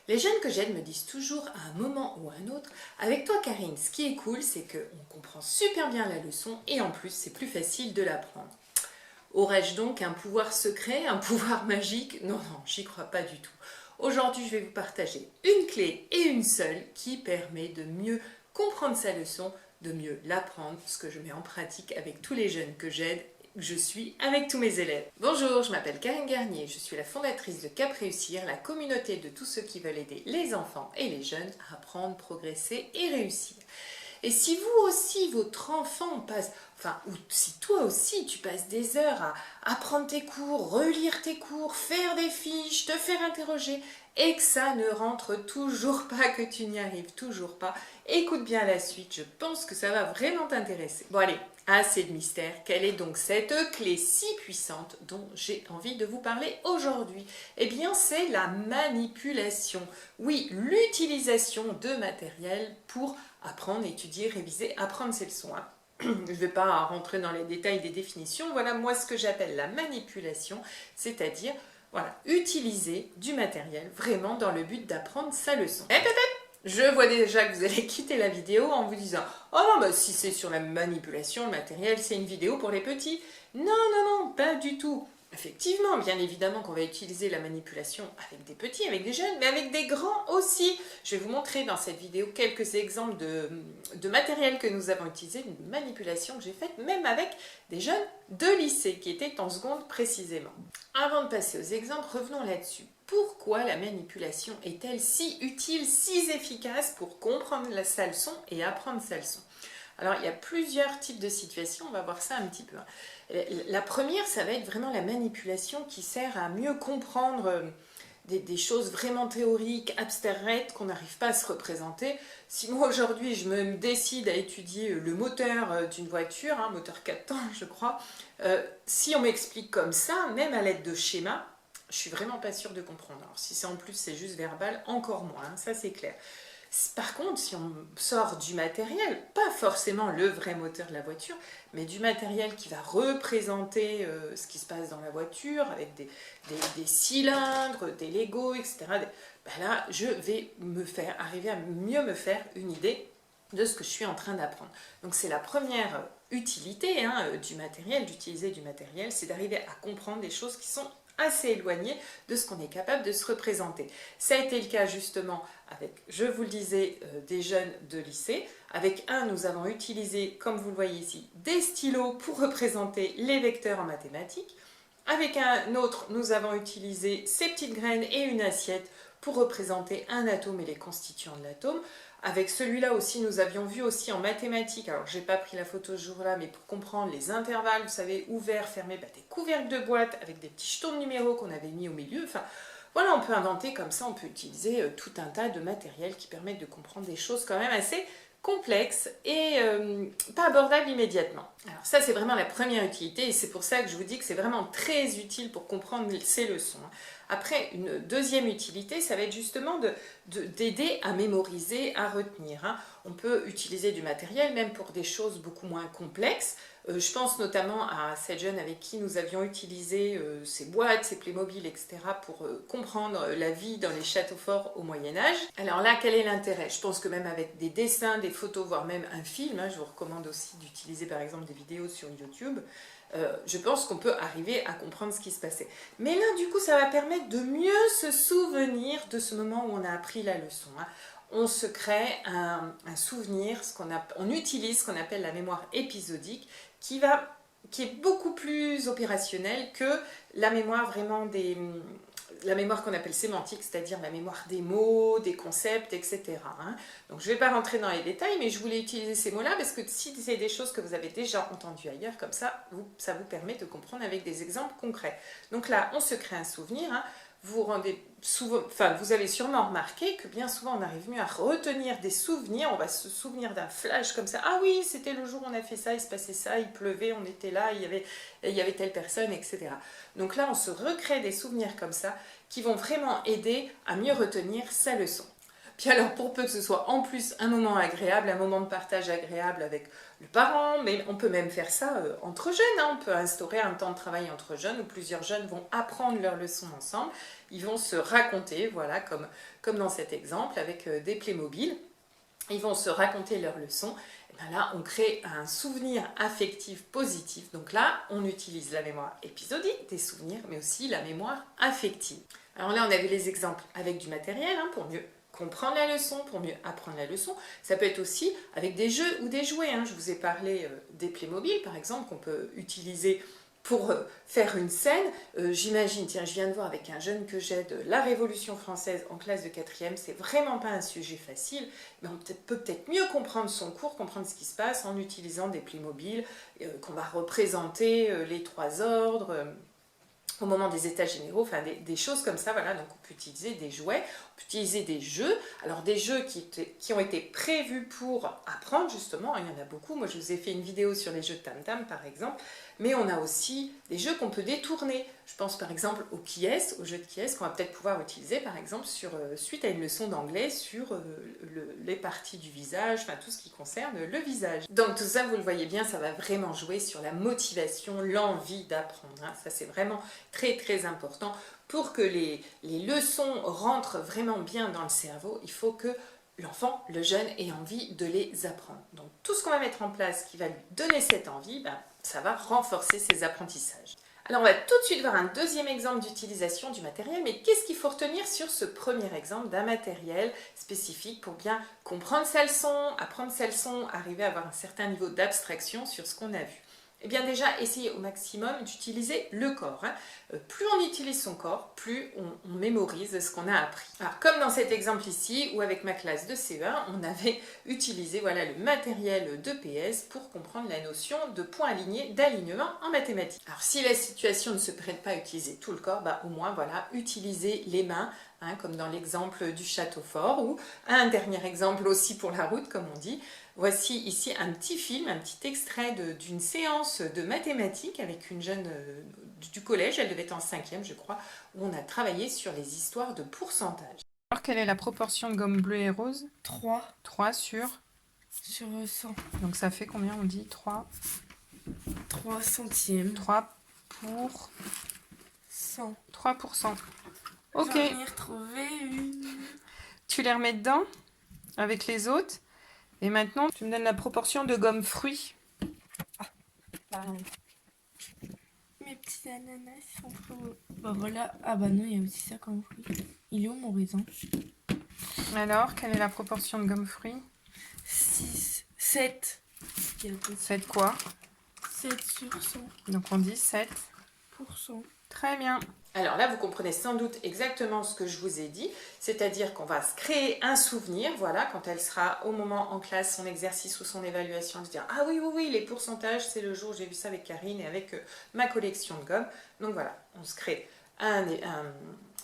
Les jeunes que j'aide me disent toujours à un moment ou à un autre: avec toi Karine, ce qui est cool, c'est qu'on comprend super bien la leçon et en plus c'est plus facile de l'apprendre. Aurais-je donc un pouvoir secret, un pouvoir magique? Non, non, j'y crois pas du tout. Aujourd'hui, je vais vous partager une clé et une seule qui permet de mieux comprendre sa leçon, de mieux l'apprendre, ce que je mets en pratique avec tous les jeunes que j'aide. Je suis avec tous mes élèves. Bonjour, je m'appelle Karine Garnier, je suis la fondatrice de Cap Réussir, la communauté de tous ceux qui veulent aider les enfants et les jeunes à apprendre, progresser et réussir. Et si vous aussi, votre enfant passe, ou si toi aussi tu passes des heures à apprendre tes cours, relire tes cours, faire des fiches, te faire interroger, et que ça ne rentre toujours pas, que tu n'y arrives toujours pas, écoute bien la suite, je pense que ça va vraiment t'intéresser. Bon allez, assez de mystère, quelle est donc cette clé si puissante dont j'ai envie de vous parler aujourd'hui? Eh bien c'est la manipulation, oui, l'utilisation de matériel pour apprendre, étudier, réviser, apprendre ses leçons. Je ne vais pas rentrer dans les détails des définitions, voilà moi ce que j'appelle la manipulation, c'est-à-dire voilà, utiliser du matériel vraiment dans le but d'apprendre sa leçon. Je vois déjà que vous allez quitter la vidéo en vous disant: oh non, bah si c'est sur la manipulation, le matériel, c'est une vidéo pour les petits. Non, non, non, pas du tout. Effectivement, bien évidemment qu'on va utiliser la manipulation avec des petits, avec des jeunes, mais avec des grands aussi. Je vais vous montrer dans cette vidéo quelques exemples de matériel que nous avons utilisé, une manipulation que j'ai faite même avec des jeunes de lycée qui étaient en seconde précisément. Avant de passer aux exemples, revenons là-dessus. Pourquoi la manipulation est-elle si utile, si efficace pour comprendre sa leçon et apprendre sa leçon? Alors, il y a plusieurs types de situations, on va voir ça un petit peu. La première, ça va être vraiment la manipulation qui sert à mieux comprendre des choses vraiment théoriques, abstraites, qu'on n'arrive pas à se représenter. Si moi aujourd'hui je me décide à étudier le moteur d'une voiture, moteur 4 temps je crois, si on m'explique comme ça, même à l'aide de schémas, je suis vraiment pas sûre de comprendre. Alors si c'est en plus c'est juste verbal, encore moins, ça c'est clair. Par contre, si on sort du matériel, pas forcément le vrai moteur de la voiture, mais du matériel qui va représenter ce qui se passe dans la voiture, avec des cylindres, des Legos, etc., là, je vais arriver à mieux me faire une idée de ce que je suis en train d'apprendre. Donc c'est la première utilité du matériel, d'utiliser du matériel, c'est d'arriver à comprendre des choses qui sont assez éloigné de ce qu'on est capable de se représenter. Ça a été le cas justement avec, je vous le disais, des jeunes de lycée. Avec un, nous avons utilisé, comme vous le voyez ici, des stylos pour représenter les vecteurs en mathématiques. Avec un autre, nous avons utilisé ces petites graines et une assiette pour représenter un atome et les constituants de l'atome. Avec celui-là aussi, nous avions vu aussi en mathématiques, alors j'ai pas pris la photo ce jour-là, mais pour comprendre les intervalles, vous savez, ouverts, fermés, des couvercles de boîte avec des petits jetons de numéros qu'on avait mis au milieu. Enfin, voilà, on peut inventer comme ça, on peut utiliser tout un tas de matériel qui permettent de comprendre des choses quand même assez complexes et pas abordables immédiatement. Alors ça, c'est vraiment la première utilité et c'est pour ça que je vous dis que c'est vraiment très utile pour comprendre ces leçons. Après, une deuxième utilité, ça va être justement d'aider à mémoriser, à retenir. On peut utiliser du matériel même pour des choses beaucoup moins complexes. Je pense notamment à cette jeune avec qui nous avions utilisé ces boîtes, ces Playmobil, etc. pour comprendre la vie dans les châteaux forts au Moyen-Âge. Alors là, quel est l'intérêt? Je pense que même avec des dessins, des photos, voire même un film, je vous recommande aussi d'utiliser par exemple des vidéos sur YouTube, je pense qu'on peut arriver à comprendre ce qui se passait. Mais là, du coup, ça va permettre de mieux se souvenir de ce moment où on a appris la leçon. On se crée un souvenir, on utilise ce qu'on appelle la mémoire épisodique, qui est beaucoup plus opérationnelle que la mémoire vraiment la mémoire qu'on appelle sémantique, c'est-à-dire la mémoire des mots, des concepts, etc. Donc je ne vais pas rentrer dans les détails, mais je voulais utiliser ces mots-là parce que si c'est des choses que vous avez déjà entendues ailleurs, comme ça vous permet de comprendre avec des exemples concrets. Donc là, on se crée un souvenir. Vous avez sûrement remarqué que bien souvent on arrive mieux à retenir des souvenirs, on va se souvenir d'un flash comme ça, ah oui, c'était le jour où on a fait ça, il se passait ça, il pleuvait, on était là, il y avait telle personne, etc. Donc là, on se recrée des souvenirs comme ça qui vont vraiment aider à mieux retenir sa leçon. Puis alors, pour peu que ce soit en plus un moment agréable, un moment de partage agréable avec le parent, mais on peut même faire ça entre jeunes, hein. On peut instaurer un temps de travail entre jeunes où plusieurs jeunes vont apprendre leurs leçons ensemble. Ils vont se raconter, voilà, comme dans cet exemple avec des Playmobil. Ils vont se raconter leurs leçons. Et bien là, on crée un souvenir affectif positif. Donc là, on utilise la mémoire épisodique des souvenirs, mais aussi la mémoire affective. Alors là, on a vu les exemples avec du matériel, hein, pour mieux comprendre la leçon, pour mieux apprendre la leçon. Ça peut être aussi avec des jeux ou des jouets, hein. Je vous ai parlé des Playmobil, par exemple, qu'on peut utiliser pour faire une scène. J'imagine, tiens, je viens de voir avec un jeune que j'ai de la Révolution française en classe de 4e, c'est vraiment pas un sujet facile, mais on peut peut-être mieux comprendre son cours, comprendre ce qui se passe en utilisant des Playmobil, qu'on va représenter les trois ordres, au moment des états généraux, enfin des choses comme ça, voilà. Donc on peut utiliser des jouets, on peut utiliser des jeux, alors des jeux qui ont été prévus pour apprendre justement, il y en a beaucoup, moi je vous ai fait une vidéo sur les jeux de tam-tam par exemple, mais on a aussi des jeux qu'on peut détourner, je pense par exemple au qui-est, au jeu de qui-est qu'on va peut-être pouvoir utiliser par exemple suite à une leçon d'anglais sur les parties du visage, enfin tout ce qui concerne le visage. Donc tout ça, vous le voyez bien, ça va vraiment jouer sur la motivation, l'envie d'apprendre, hein. Ça c'est vraiment très très important. Pour que les leçons rentrent vraiment bien dans le cerveau, il faut que l'enfant, le jeune, ait envie de les apprendre. Donc tout ce qu'on va mettre en place qui va lui donner cette envie, ben, ça va renforcer ses apprentissages. Alors on va tout de suite voir un deuxième exemple d'utilisation du matériel, mais qu'est-ce qu'il faut retenir sur ce premier exemple d'un matériel spécifique pour bien comprendre sa leçon, apprendre sa leçon, arriver à avoir un certain niveau d'abstraction sur ce qu'on a vu? Eh bien déjà, essayez au maximum d'utiliser le corps, hein. Plus on utilise son corps, plus on mémorise ce qu'on a appris. Alors comme dans cet exemple ici, où avec ma classe de CE1, on avait utilisé voilà, le matériel de PS pour comprendre la notion de point aligné, d'alignement en mathématiques. Alors si la situation ne se prête pas à utiliser tout le corps, bah, au moins voilà, utilisez les mains, hein, comme dans l'exemple du château fort, ou un dernier exemple aussi pour la route, comme on dit. Voici ici un petit film, un petit extrait d'une séance de mathématiques avec une jeune du collège, elle devait être en 5e je crois, où on a travaillé sur les histoires de pourcentage. Alors quelle est la proportion de gomme bleue et rose? 3 3 sur 100. Donc ça fait combien on dit? 3 centièmes. 3 pour 100. 3 pour 100. Ok. J'en ai retrouvé une. Tu les remets dedans avec les autres. Et maintenant, tu me donnes la proportion de gomme fruits. Pardon. Mes petits ananas sont trop... Bah voilà. Ah bah non, il y a aussi ça comme fruit. Il est où mon raisin? Alors, quelle est la proportion de gomme fruits? 6, 7. 7 quoi? 7 sur 100. Donc on dit 7%. Très bien. Alors là, vous comprenez sans doute exactement ce que je vous ai dit, c'est-à-dire qu'on va se créer un souvenir, voilà, quand elle sera au moment en classe, son exercice ou son évaluation, de se dire « Ah oui, oui, oui, les pourcentages, c'est le jour, j'ai vu ça avec Karine et avec ma collection de gomme. » Donc voilà, on se crée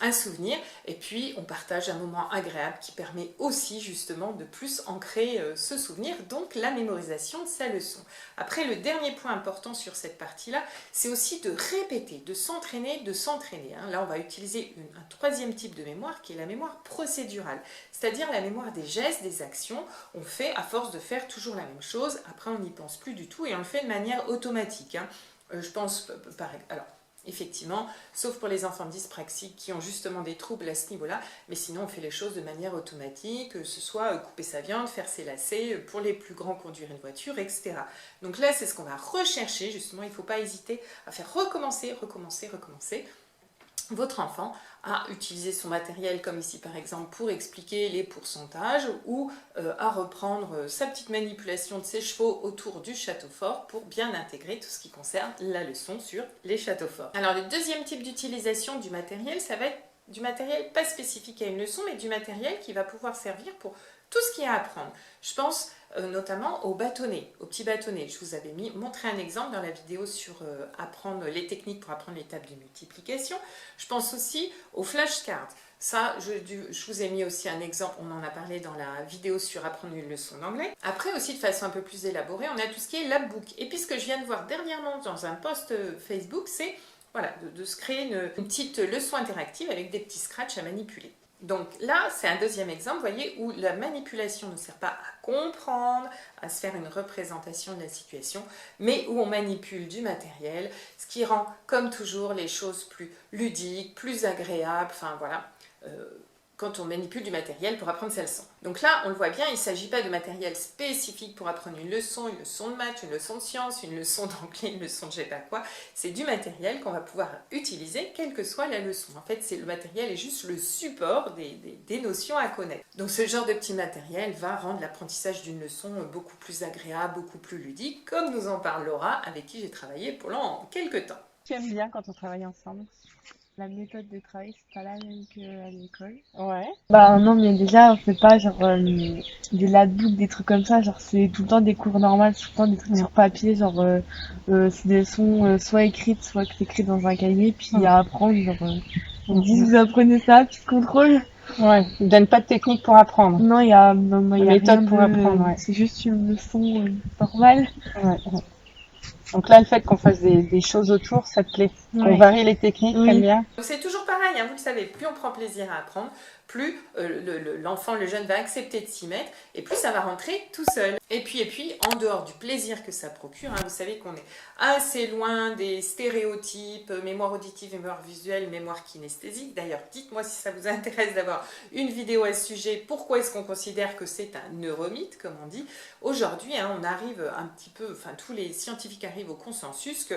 un souvenir et puis on partage un moment agréable qui permet aussi justement de plus ancrer ce souvenir, donc la mémorisation de sa leçon. Après, le dernier point important sur cette partie-là, c'est aussi de répéter, de s'entraîner, hein. Là, on va utiliser un troisième type de mémoire qui est la mémoire procédurale, c'est-à-dire la mémoire des gestes, des actions. On fait à force de faire toujours la même chose, après on n'y pense plus du tout et on le fait de manière automatique, hein. Je pense, alors, effectivement, sauf pour les enfants dyspraxiques qui ont justement des troubles à ce niveau-là, mais sinon on fait les choses de manière automatique, que ce soit couper sa viande, faire ses lacets, pour les plus grands conduire une voiture, etc. Donc là c'est ce qu'on va rechercher, justement, il ne faut pas hésiter à faire recommencer votre enfant à utiliser son matériel comme ici par exemple pour expliquer les pourcentages ou à reprendre sa petite manipulation de ses chevaux autour du château fort pour bien intégrer tout ce qui concerne la leçon sur les châteaux forts. Alors le deuxième type d'utilisation du matériel, ça va être du matériel pas spécifique à une leçon mais du matériel qui va pouvoir servir pour tout ce qu'il y a à apprendre. Je pense notamment aux bâtonnets, aux petits bâtonnets. Je vous avais montré un exemple dans la vidéo sur apprendre les techniques pour apprendre les tables de multiplication. Je pense aussi aux flashcards. Ça, je vous ai mis aussi un exemple, on en a parlé dans la vidéo sur apprendre une leçon d'anglais. Après aussi, de façon un peu plus élaborée, on a tout ce qui est labbook. Et puis ce que je viens de voir dernièrement dans un post Facebook, c'est voilà, de se créer une petite leçon interactive avec des petits scratchs à manipuler. Donc là, c'est un deuxième exemple, vous voyez, où la manipulation ne sert pas à comprendre, à se faire une représentation de la situation, mais où on manipule du matériel, ce qui rend, comme toujours, les choses plus ludiques, plus agréables, enfin voilà, quand on manipule du matériel pour apprendre sa leçon. Donc là, on le voit bien, il ne s'agit pas de matériel spécifique pour apprendre une leçon de maths, une leçon de sciences, une leçon d'anglais, une leçon de je ne sais pas quoi. C'est du matériel qu'on va pouvoir utiliser, quelle que soit la leçon. En fait, le matériel est juste le support des notions à connaître. Donc ce genre de petit matériel va rendre l'apprentissage d'une leçon beaucoup plus agréable, beaucoup plus ludique, comme nous en parle Laura, avec qui j'ai travaillé pendant quelques temps. Tu aimes bien quand on travaille ensemble? La méthode de travail, c'est pas la même qu'à l'école. Ouais. Bah non, mais déjà, on fait pas genre des labels, des trucs comme ça. Genre, c'est tout le temps des cours normaux, tout le temps des trucs sur papier. Genre, c'est des leçons soit écrites, soit écrites dans un cahier. Puis à apprendre, genre, on dit vous apprenez ça, puis contrôle. Ouais. Ils donnent pas de technique pour apprendre. Non, il y a, non, il y a Méthode rien pour de, apprendre, ouais. c'est juste une leçon normale. Ouais, ouais. Donc là, le fait qu'on fasse des choses autour, ça te plaît. Qu'on Ouais. varie les techniques, Oui. t'aimes bien? Donc c'est toujours pareil, hein, vous le savez, plus on prend plaisir à apprendre, plus l'enfant, le jeune va accepter de s'y mettre et plus ça va rentrer tout seul. Et puis, en dehors du plaisir que ça procure, hein, vous savez qu'on est assez loin des stéréotypes, mémoire auditive, mémoire visuelle, mémoire kinesthésique. D'ailleurs, dites-moi si ça vous intéresse d'avoir une vidéo à ce sujet, pourquoi est-ce qu'on considère que c'est un neuromythe, comme on dit. Aujourd'hui, hein, on arrive un petit peu, enfin tous les scientifiques arrivent au consensus que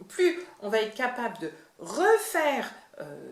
plus on va être capable de refaire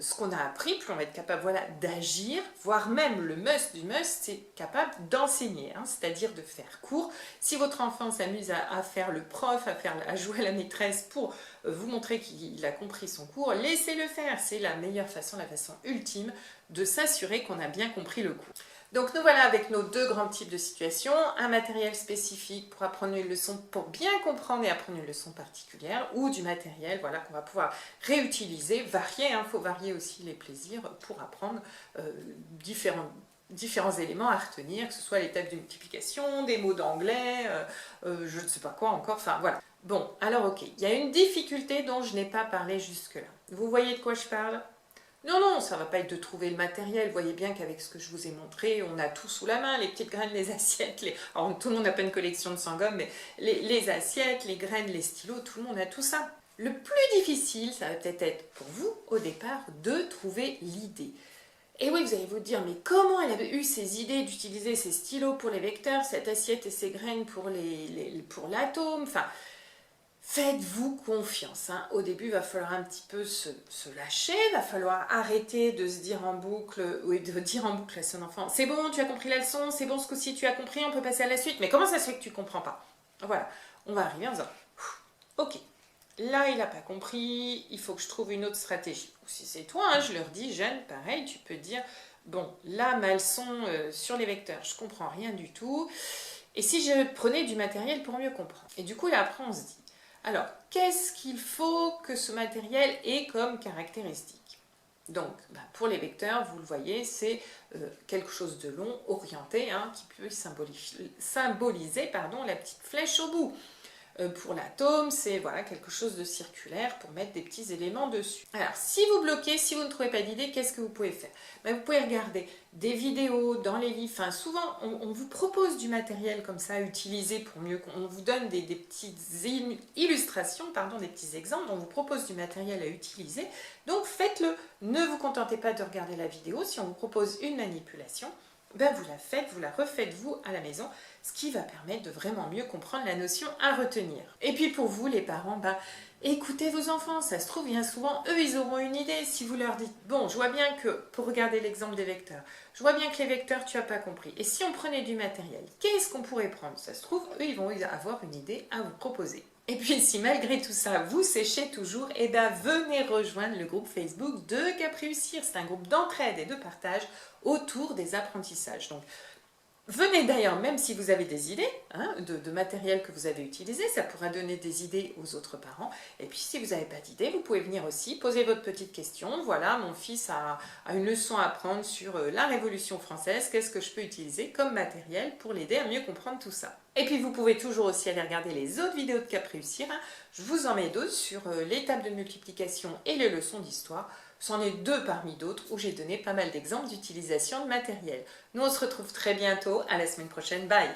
ce qu'on a appris, plus on va être capable d'agir, voire même le must du must, c'est capable d'enseigner, hein, c'est-à-dire de faire cours. Si votre enfant s'amuse à faire le prof, à jouer à la maîtresse pour vous montrer qu'il a compris son cours, laissez-le faire. C'est la meilleure façon, la façon ultime de s'assurer qu'on a bien compris le cours. Donc nous voilà avec nos deux grands types de situations, un matériel spécifique pour apprendre une leçon, pour bien comprendre et apprendre une leçon particulière, ou du matériel qu'on va pouvoir réutiliser, varier, il faut varier aussi les plaisirs pour apprendre différents éléments à retenir, que ce soit les tables de multiplication, des mots d'anglais, je ne sais pas quoi encore, enfin voilà. Bon, alors ok, il y a une difficulté dont je n'ai pas parlé jusque-là. Vous voyez de quoi je parle ? Non, ça va pas être de trouver le matériel. Vous voyez bien qu'avec ce que je vous ai montré, on a tout sous la main, les petites graines, les assiettes. Alors, tout le monde n'a pas une collection de 100 gommes, mais les assiettes, les graines, les stylos, tout le monde a tout ça. Le plus difficile, ça va peut-être être pour vous, au départ, de trouver l'idée. Et oui, vous allez vous dire, mais comment elle avait eu ces idées d'utiliser ces stylos pour les vecteurs, cette assiette et ces graines pour l'atome, enfin... Faites-vous confiance. Hein. Au début, il va falloir un petit peu se lâcher, il va falloir arrêter de se dire en boucle, ou de dire en boucle à son enfant, c'est bon, tu as compris la leçon, c'est bon, ce coup-ci, tu as compris, on peut passer à la suite. Mais comment ça se fait que tu ne comprends pas? Voilà, on va arriver en disant, ok, là, il n'a pas compris, il faut que je trouve une autre stratégie. Ou si c'est toi, hein, je leur dis, jeune, pareil, tu peux dire, bon, là, ma leçon sur les vecteurs, je ne comprends rien du tout. Et si je prenais du matériel pour mieux comprendre? Et du coup, là, après, on se dit, alors, qu'est-ce qu'il faut que ce matériel ait comme caractéristique? Donc, pour les vecteurs, vous le voyez, c'est quelque chose de long, orienté, hein, qui peut symboliser la petite flèche au bout. Pour l'atome, c'est quelque chose de circulaire pour mettre des petits éléments dessus. Alors, si vous bloquez, si vous ne trouvez pas d'idée, qu'est-ce que vous pouvez faire? Vous pouvez regarder des vidéos dans les livres. Enfin, souvent, on vous propose du matériel comme ça à utiliser pour mieux. On vous donne des petites illustrations, des petits exemples. On vous propose du matériel à utiliser. Donc, faites-le. Ne vous contentez pas de regarder la vidéo. Si on vous propose une manipulation, vous la faites, vous la refaites vous à la maison, ce qui va permettre de vraiment mieux comprendre la notion à retenir. Et puis pour vous les parents, écoutez vos enfants, ça se trouve bien souvent, eux ils auront une idée. Si vous leur dites, bon je vois bien que, pour regarder l'exemple des vecteurs, je vois bien que les vecteurs tu n'as pas compris, et si on prenait du matériel, qu'est-ce qu'on pourrait prendre? Ça se trouve, eux ils vont avoir une idée à vous proposer. Et puis si malgré tout ça, vous séchez toujours, venez rejoindre le groupe Facebook de Cap-Réussir. C'est un groupe d'entraide et de partage autour des apprentissages. Donc, venez d'ailleurs, même si vous avez des idées de matériel que vous avez utilisé, ça pourra donner des idées aux autres parents. Et puis si vous n'avez pas d'idées, vous pouvez venir aussi poser votre petite question. Voilà, mon fils a une leçon à apprendre sur la Révolution française. Qu'est-ce que je peux utiliser comme matériel pour l'aider à mieux comprendre tout ça? Et puis vous pouvez toujours aussi aller regarder les autres vidéos de Cap Réussir. Je vous en mets d'autres sur les tables de multiplication et les leçons d'histoire. C'en est deux parmi d'autres où j'ai donné pas mal d'exemples d'utilisation de matériel. Nous on se retrouve très bientôt, à la semaine prochaine, bye!